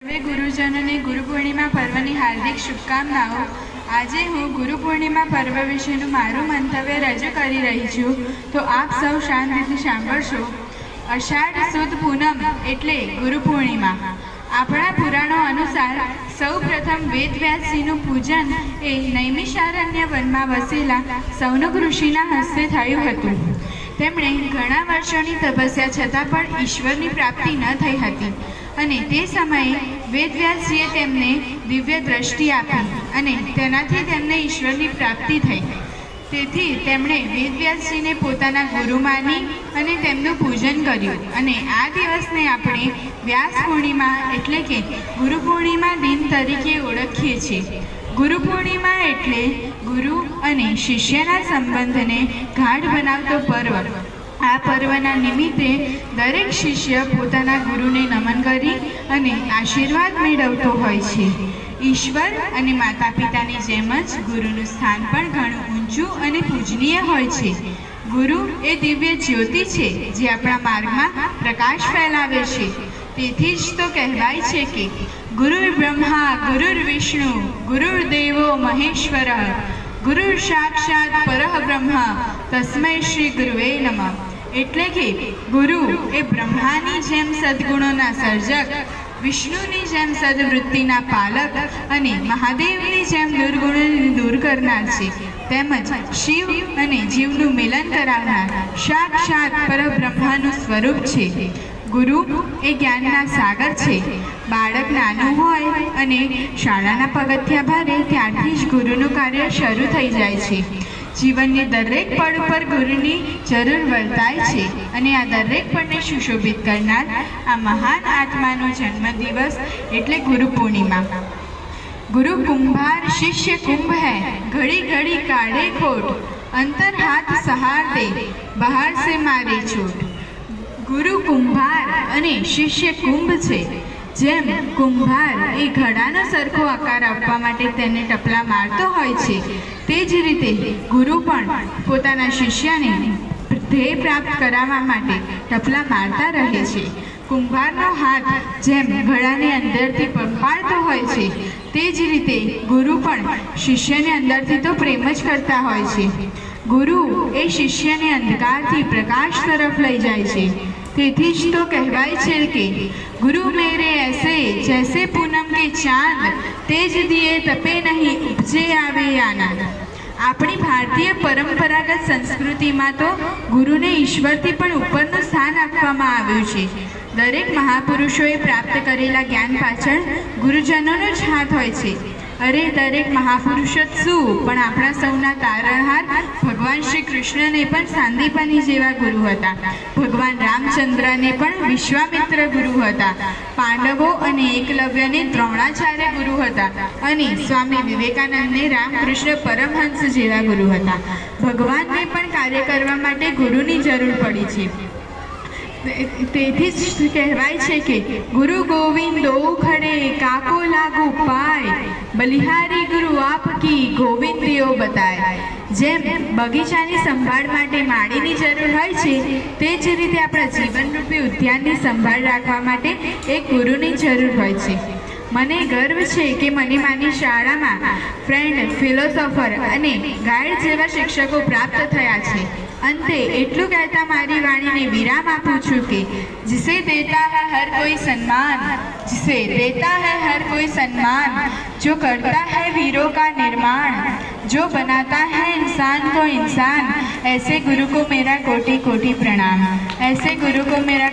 સર્વે ગુરુજનોને ગુરુ પૂર્ણિમા પર્વની હાર્દિક શુભકામનાઓ। આજે હું ગુરુ પૂર્ણિમા પર્વ વિશેનું મારું મંતવ્ય રજૂ કરી રહી છું, તો આપ સૌ શાંતિથી સાંભળશો। અષાઢ સુદ પૂનમ એટલે ગુરુ પૂર્ણિમા। આપણા પુરાણો અનુસાર સૌ પ્રથમ વેદવ્યાસજીનું પૂજન એ નૈમિષારણ્ય વનમાં વસેલા સૌનક ઋષિના હસ્તે થયું હતું। તેમણે ઘણા વર્ષોની તપસ્યા છતાં પણ ઈશ્વરની પ્રાપ્તિ ન થઈ હતી, અને તે સમયે વેદવ્યાસજીએ તેમને દિવ્ય દ્રષ્ટિ આપી અને તેનાથી તેમને ઈશ્વરની પ્રાપ્તિ થઈ। તેથી તેમણે વેદવ્યાસજીને પોતાના ગુરુ માની અને તેમનું પૂજન કર્યું, અને આ દિવસને આપણે વ્યાસ પૂર્ણિમા એટલે કે ગુરુ પૂર્ણિમા દિન તરીકે ઓળખીએ છીએ। ગુરુ પૂર્ણિમા એટલે ગુરુ અને શિષ્યના સંબંધને ગાઢ બનાવતો પર્વ। આ પર્વના નિમિત્તે દરેક શિષ્ય પોતાના ગુરુને નમન કરી અને આશીર્વાદ મેળવતો હોય છે। ઈશ્વર અને માતા પિતાની જેમ જ ગુરુનું સ્થાન પણ ઘણું ઊંચું અને પૂજનીય હોય છે। ગુરુ એ દિવ્ય જ્યોતિ છે જે આપણા માર્ગમાં પ્રકાશ ફેલાવે છે। તેથી જ તો કહેવાય છે કે ગુરુર બ્રહ્મા ગુરુર વિષ્ણુ ગુરુર્દેવો મહેશ્વરઃ ગુરુર સાક્ષાત પરબ્રહ્મ તસ્મૈ શ્રી ગુરુવે નમઃ। એટલે કે ગુરુ એ બ્રહ્માની જેમ સદ્ગુણોના સર્જક, વિષ્ણુની જેમ સદવૃત્તિના પાલક અને મહાદેવની જેમ દુર્ગુણોને દૂર કરનાર છે, તેમજ શિવ અને જીવનું મિલન કરાવનાર સાક્ષાત પરબ્રહ્મનું સ્વરૂપ છે। ગુરુ એ જ્ઞાનના સાગર છે। બાળક નાનું હોય અને શાળાના પગથિયા ભરે ત્યારથી જ ગુરુનું કાર્ય શરૂ થઈ જાય છે। જીવનની દરેક પળ પર ગુરુની જરૂર વર્તાય છે, અને આ દરેક પળને સુશોભિત કરનાર આ મહાન આત્માનો જન્મદિવસ એટલે ગુરુ પૂર્ણિમા। गुरु कुंभार शिष्य कुंभ है, घड़ी घड़ी काढ़े खोट, अंतर हाथ सहार दे, बाहर से मारे छोट। गुरु कुंभार અને શિષ્ય કુંભ છે। જેમ કુંભાર એ ઘડાનો સરખો આકાર આપવા માટે તેને ટપલા મારતો હોય છે, તે જ રીતે ગુરુ પણ પોતાના શિષ્યને ધ્યેય પ્રાપ્ત કરાવવા માટે ટપલા મારતા રહે છે। કુંભારનો હાથ જેમ ઘડાને અંદરથી પંપાળતો હોય છે, તે જ રીતે ગુરુ પણ શિષ્યને અંદરથી તો પ્રેમ જ કરતા હોય છે। ગુરુ એ શિષ્યને અંધકારથી પ્રકાશ તરફ લઈ જાય છે। તેથી જ તો કહેવાય છે કે ગુરુ મેરે ऐसे जैसे पूनम के चांद, तेज दिए तपे नहीं उपजे आवे आनंद। આપણી ભારતીય પરંપરાગત સંસ્કૃતિમાં તો ગુરુને ઈશ્વરથી પણ ઉપરનું સ્થાન આપવામાં આવ્યું છે। દરેક મહાપુરુષોએ પ્રાપ્ત કરેલા જ્ઞાન પાછળ ગુરુજનોનો જ હાથ હોય છે। અરે દરેક મહાપુરુષ જ શું, પણ આપણા સૌના તારણહાર ભગવાન શ્રી કૃષ્ણને પણ સાંદીપની જેવા ગુરુ હતા। ભગવાન રામચંદ્રને પણ વિશ્વામિત્ર ગુરુ હતા। પાંડવો અને એકલવ્યને દ્રોણાચાર્ય ગુરુ હતા, અને સ્વામી વિવેકાનંદને રામકૃષ્ણ પરમહંસ જેવા ગુરુ હતા। ભગવાનને પણ કાર્ય કરવા માટે ગુરુની જરૂર પડી છે। તેથી જ કહેવાય છે કે ગુરુ ગોવિંદો ખડે કાકો લાગુ પાય, બલિહારી ગુરુ આપકી ગોવિંદીઓ બતાય। જેમ બગીચાની સંભાળ માટે માળીની જરૂર હોય છે, તે જ રીતે આપણા જીવનરૂપી ઉદ્યાનની સંભાળ રાખવા માટે એક ગુરુની જરૂર હોય છે। મને ગર્વ છે કે મને મારી શાળામાં ફ્રેન્ડ, ફિલોસોફર અને ગાઈડ જેવા શિક્ષકો પ્રાપ્ત થયા છે। અંતે એટલું કહેતા મારી વાણીને વિરામ આપું છું કે जिसे देता है हर कोई सम्मान, जिसे देता है हर कोई सम्मान, जो करता है वीरों का निर्माण, जो बनाता है इंसान को इंसान, ऐसे गुरु को मेरा कोटि कोटि प्रणाम। ऐसे गुरु को मेरा